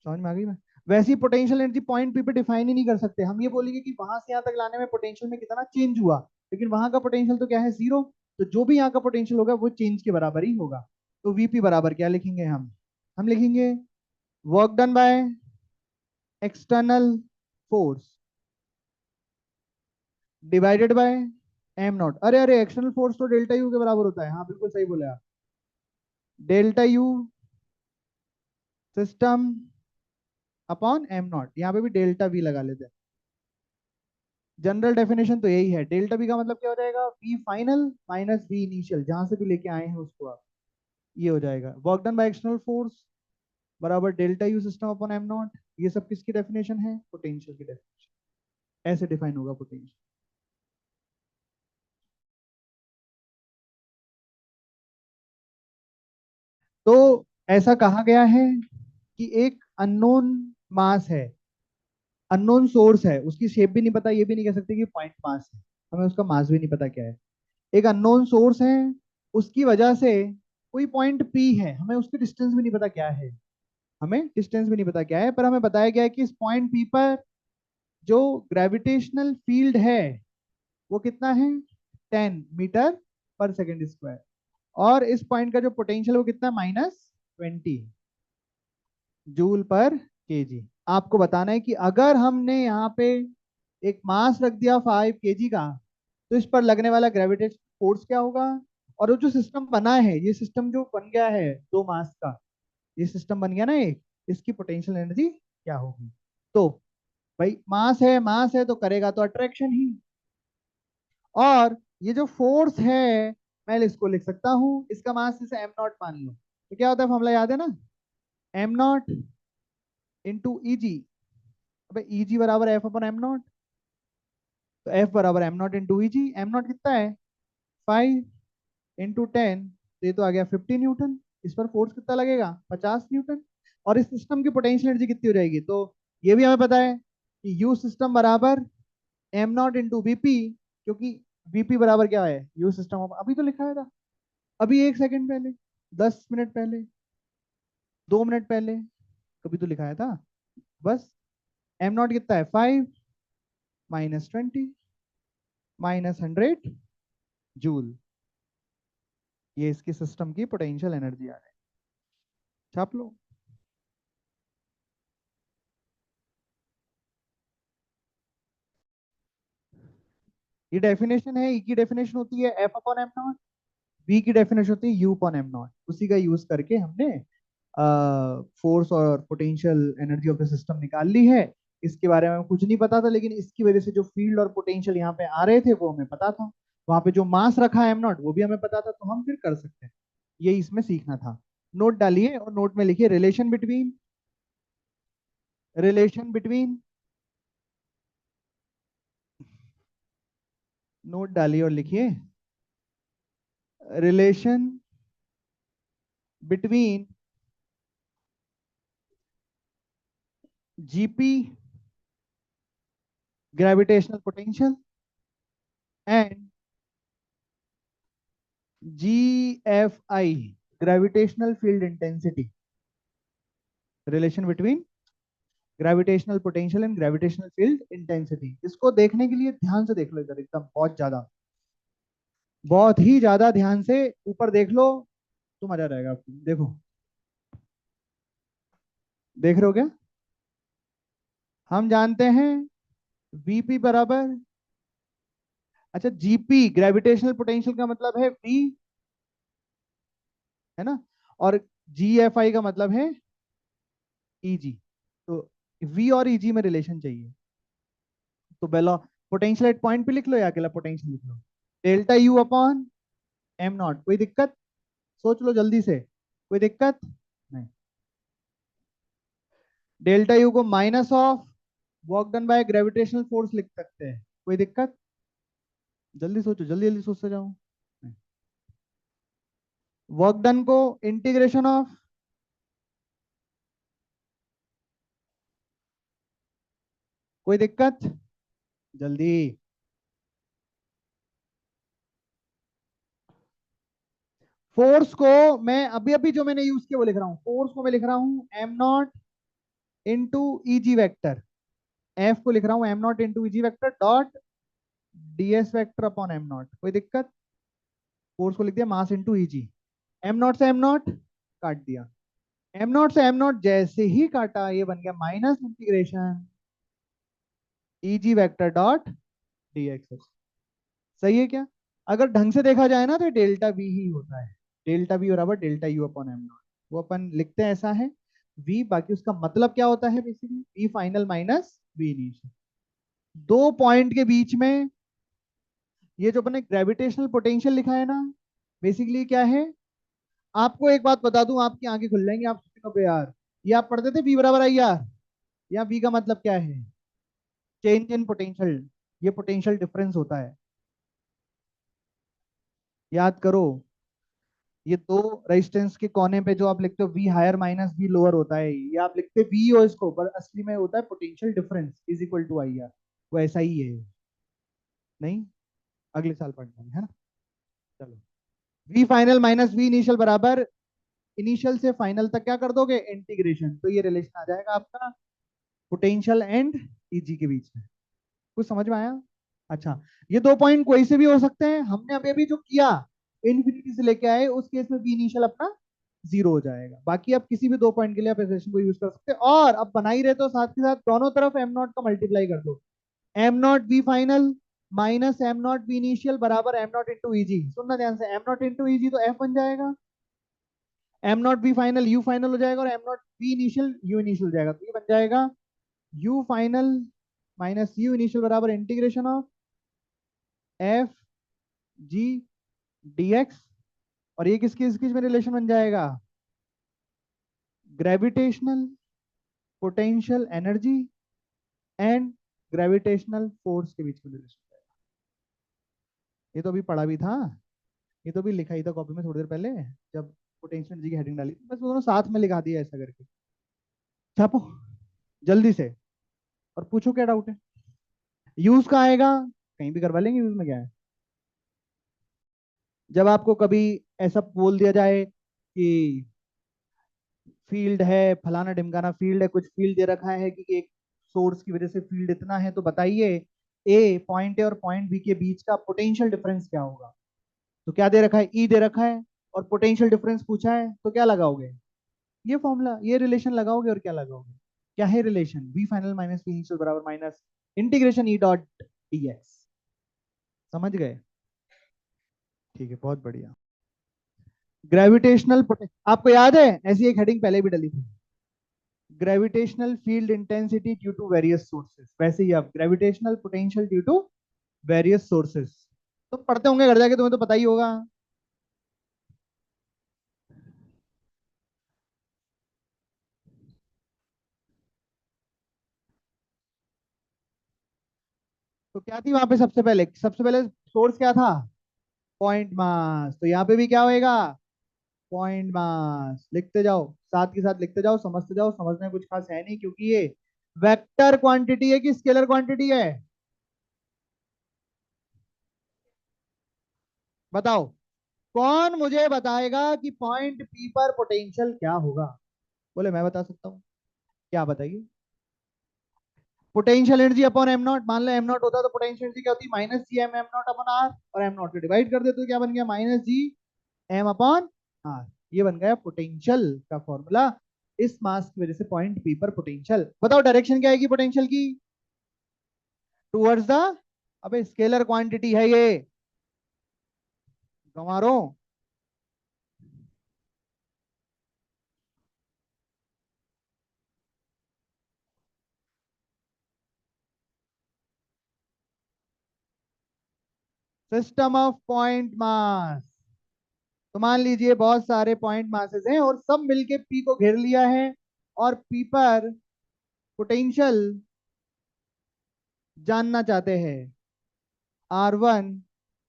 समझ में आ गई मैं। वैसी पोटेंशियल एनर्जी पॉइंट पी पे डिफाइन ही नहीं कर सकते। हम ये बोलेंगे कि वहां से यहाँ तक लाने में पोटेंशियल में कितना चेंज हुआ, लेकिन वहां का पोटेंशियल तो क्या है, जीरो। तो जो भी यहाँ का पोटेंशियल होगा वो चेंज के बराबर ही होगा। तो वीपी बराबर क्या लिखेंगे हम लिखेंगे work done by external force divided by M not. अरे अरे, एक्सटर्नल फोर्स तो डेल्टा यू के बराबर होता है, हाँ बिल्कुल सही बोले आप। Delta U system upon M not, यहाँ पे भी डेल्टा वी लगा लेते हैं। जनरल डेफिनेशन तो यही है। डेल्टा बी का मतलब क्या हो जाएगा, V final minus V initial, जहां से भी लेके आए हैं उसको आप, ये हो जाएगा। Work done by external force बराबर delta U system upon M naught. ये सब किसकी डेफिनेशन है, पोटेंशियल की डेफिनेशन। ऐसे डिफाइन होगा पोटेंशियल। तो ऐसा कहा गया है कि एक अननोन मास है, अननोन सोर्स है, उसकी शेप भी नहीं पता, ये भी नहीं कह सकते कि पॉइंट मास है, हमें उसका मास भी नहीं पता क्या है। एक अननोन सोर्स है, उसकी वजह से कोई पॉइंट पी है, हमें उसकी डिस्टेंस भी नहीं पता क्या है, हमें डिस्टेंस भी नहीं पता क्या है, पर हमें बताया गया है कि इस पॉइंट पी पर जो ग्रेविटेशनल फील्ड है वो कितना है, 10 मीटर पर सेकेंड स्क्वायर। और इस पॉइंट का जो पोटेंशियल वो कितना, -20 जूल पर केजी। आपको बताना है कि अगर हमने यहाँ पे एक मास रख दिया 5 केजी का, तो इस पर लगने वाला ग्रेविटेशन फोर्स क्या होगा, और वो जो सिस्टम बना है, ये सिस्टम जो बन गया है दो मास का, ये सिस्टम बन गया ना एक, इसकी पोटेंशियल एनर्जी क्या होगी। तो भाई मास है तो करेगा तो अट्रैक्शन ही। और ये जो फोर्स है, मैं इसको लिख सकता हूँ, इसका मास जैसे एम नॉट मान लो, तो क्या होता है, फॉर्मूला याद है ना, m0 × eg। अबे eg बराबर F/m0, तो F बराबर m0 × eg। एम नॉट कितना है, 5 × 10, तो ये तो आ गया 50 न्यूटन। इस पर फोर्स कितना लगेगा, 50 न्यूटन। और इस सिस्टम की पोटेंशियल एनर्जी कितनी हो जाएगी, तो ये भी हमें पता है कि यू सिस्टम बराबर m0 × Vp, क्योंकि Vp बराबर क्या है, यू सिस्टम। अभी तो लिखा है था, अभी 1 सेकंड पहले, 10 मिनट पहले, 2 मिनट पहले, कभी तो लिखाया था। बस m0 कितना है, 5 - 20 -100 जूल। ये इसकी सिस्टम की पोटेंशियल एनर्जी आ रही है, छाप लो। ये डेफिनेशन है, ई की डेफिनेशन होती है F/m0, बी की डेफिनेशन होती है U/m0। उसी का यूज करके हमने फोर्स और potential energy of the system निकाल ली है। इसके बारे में कुछ नहीं पता था, लेकिन इसकी वजह से जो फील्ड और पोटेंशियल यहाँ पे आ रहे थे वो हमें पता था। वहां पे जो मास रखा है m0 वो भी हमें पता था, तो हम फिर कर सकते हैं। ये इसमें सीखना था। नोट डालिए और नोट में लिखिए रिलेशन बिटवीन, नोट डालिए और लिखिए relation between GP gravitational potential and GFI gravitational field intensity. Relation between gravitational potential and gravitational field intensity. इसको देखने के लिए ध्यान से देख लो, इधर एकदम बहुत ज्यादा, बहुत ही ज्यादा ध्यान से ऊपर देख लो, तो मजा रहेगा आपको। देखो, देख रहे हो क्या, हम जानते हैं Vp बराबर, अच्छा जीपी ग्रेविटेशनल पोटेंशियल का मतलब है V, है ना, और GFI का मतलब है Eg। तो V और Eg में रिलेशन चाहिए, तो बेलो पोटेंशियल एट पॉइंट पे लिख लो या अकेला पोटेंशियल लिख लो, ΔU/m0। कोई दिक्कत, सोच लो जल्दी से, कोई दिक्कत नहीं। डेल्टा यू को minus of work done by gravitational force लिख सकते हैं, कोई दिक्कत, जल्दी सोचो, जल्दी जल्दी सोचते जाओ। वर्क डन को इंटीग्रेशन ऑफ, कोई दिक्कत, जल्दी। फोर्स को मैं अभी अभी जो मैंने यूज किया वो लिख रहा हूं, फोर्स को मैं लिख रहा हूं m0 × Eg वेक्टर, एफ को लिख रहा हूं m0 × Eg vector dot ds वेक्टर/m0। कोई दिक्कत, फोर्स को लिख दिया मास इंटू Eg, m0 से m0 काट दिया, m0 से m0 जैसे ही काटा ये बन गया -integration Eg vector dot dx। सही है क्या, अगर ढंग से देखा जाए ना तो डेल्टा वी ही होता है, डेल्टा वी बराबर ΔU/m0। वो अपन लिखते हैं ऐसा है v, बाकी उसका मतलब क्या होता है, basically v final minus v initial. दो पॉइंट के बीच में ये जो अपने ग्रेविटेशनल पोटेंशियल लिखा है ना, बेसिकली क्या है, आपको एक बात बता दूं, आपकी आंखें खुल जाएंगी, आप सोचेंगे यार ये आप पढ़ते थे v बराबर आई आर, या v का मतलब क्या है, चेंज इन पोटेंशियल, ये पोटेंशियल डिफरेंस होता है, याद करो। ये दो रेजिस्टेंस के कोने पे जो आप लिखते हो V higher minus V lower होता है, ये आप लिखते वी हो इसको, पर असली में होता है potential difference is equal to I R. वो ऐसा ही है। नहीं, अगले साल पढ़ना है ना। चलो, V final minus V initial बराबर इनिशियल से फाइनल तक क्या कर दोगे, इंटीग्रेशन, तो ये रिलेशन आ जाएगा आपका पोटेंशियल एंड ईजी के बीच में। कुछ समझ में आया? अच्छा, ये दो पॉइंट कोई से भी हो सकते हैं, हमने अभी अभी जो किया इन्फिनिटी से लेके आए, उस केस में वी इनिशियल अपना जीरो हो जाएगा। बाकी आप किसी भी दो पॉइंट के लिए आप इक्वेशन को यूज कर सकते हैं, और अब बना ही रहे तो साथ के साथ दोनों तरफ एम नॉट का मल्टीप्लाई कर दो। M naught V final minus M naught V initial बराबर M naught into E. G ध्यान से, M naught into E G F बन जाएगा, M naught V final U final हो जाएगा, और M naught V initial U initial हो जाएगा, तो ये बन जाएगा U final minus U initial बराबर integration of F G D X. और ये किसकी किसकी में रिलेशन बन जाएगा, gravitational potential energy and gravitational force के बीच में रिलेशन। ये तो अभी पढ़ा भी था, ये तो भी लिखा ही था कॉपी में थोड़ी देर पहले, जब पोटेंशियल एनर्जी की हेडिंग डाली थी, बस दोनों साथ में लिखा दिया ऐसा करके। छापो जल्दी से, और पूछो क्या डाउट है। यूज कहाँ आएगा, कहीं भी करवा लेंगे, यूज में क्या है। जब आपको कभी ऐसा बोल दिया जाए कि फील्ड है, फलाना ढिमकाना फील्ड है, कुछ फील्ड दे रखा है कि एक सोर्स की वजह से फील्ड इतना है, तो बताइए ए पॉइंट ए और पॉइंट बी के बीच का पोटेंशियल डिफरेंस क्या होगा। तो क्या दे रखा है, ई दे रखा है, और पोटेंशियल डिफरेंस पूछा है, तो क्या लगाओगे, ये फॉर्मूला, ये रिलेशन लगाओगे, और क्या लगाओगे, क्या है relation, V final minus V initial बराबर minus integration E dot D X. समझ गए? ठीक है, बहुत बढ़िया। ग्रेविटेशनल, आपको याद है ऐसी एक हेडिंग पहले भी डली थी, gravitational field intensity due to various sources, वैसे ही अब gravitational potential due to various sources. तुम पढ़ते होंगे घर जाके, तुम्हें तो पता ही होगा। तो क्या थी वहां पे, सबसे पहले सोर्स क्या था, पॉइंट मास, तो यहाँ पे भी क्या होएगा, पॉइंट मास। लिखते जाओ, साथ के साथ लिखते जाओ, समझते जाओ, समझने में कुछ खास है नहीं, क्योंकि ये वेक्टर क्वांटिटी है कि स्केलर क्वांटिटी है, बताओ। कौन मुझे बताएगा कि पॉइंट पी पर पोटेंशियल क्या होगा, बोले मैं बता सकता हूँ, क्या बताइए। Potential energy upon M not, मान लो एम नॉट होता तो पोटेंशियल एनर्जी क्या होती, minus G M M not upon R, और एम नॉट को डिवाइड कर दे तो क्या बन गया, minus G M upon R. ये बन गया पोटेंशियल का फॉर्मूला, इस मास की वजह से पॉइंट पी पर पोटेंशियल। बताओ डायरेक्शन क्या आएगी पोटेंशियल की, टूवर्ड्स द, अबे स्केलर क्वांटिटी है ये, गंवारो। सिस्टम ऑफ पॉइंट मास, तो मान लीजिए बहुत सारे पॉइंट मासेस हैं और सब मिलके पी को घेर लिया है, और पी पर पोटेंशियल जानना चाहते हैं, R1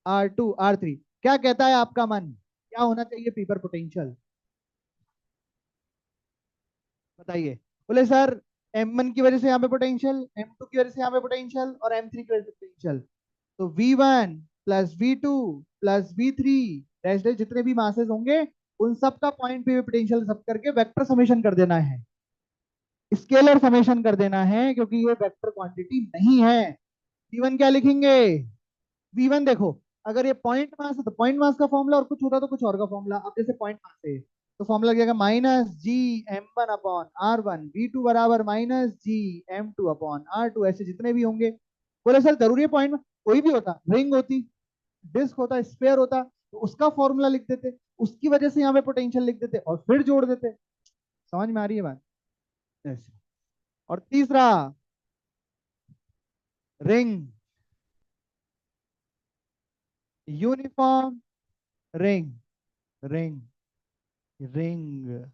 R2 R3। क्या कहता है आपका मन, क्या होना चाहिए पी पर पोटेंशियल, बताइए। बोले सर M1 की वजह से यहाँ पे पोटेंशियल, M2 की वजह से यहाँ पे पोटेंशियल, और M3 की वजह से पोटेंशियल, तो V1 plus V2 plus V3 dash dash जितने भी मासेस होंगे, उन सब का पॉइंट पे पोटेंशियल सब करके वेक्टर समेशन कर देना है, स्केलर समेशन कर देना है, क्योंकि ये वेक्टर क्वांटिटी नहीं है। V1 क्या लिखेंगे, V1 देखो, अगर ये पॉइंट मास है तो पॉइंट मास का फॉर्मूला, और कुछ होता तो कुछ और का फॉर्मूला। अब जैसे पॉइंट मास है तो फॉर्मूला क्या, माइनस जी M1 अपॉन R1, V2 बराबर माइनस जी M2 अपॉन R2, ऐसे जितने भी होंगे। बोले सर जरूरी है पॉइंट में, कोई भी होता, रिंग होती, डिस्क होता, स्फीयर होता, तो उसका फॉर्मूला लिख देते, उसकी वजह से यहाँ पे पोटेंशियल लिख देते, और फिर जोड़ देते। समझ में आ रही है बात? ऐसे। और तीसरा, ring, uniform ring, ring, ring,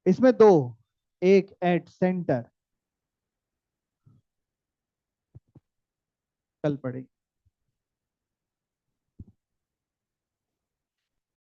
इसमें दो, एक एट सेंटर, कल पढ़ेंगे।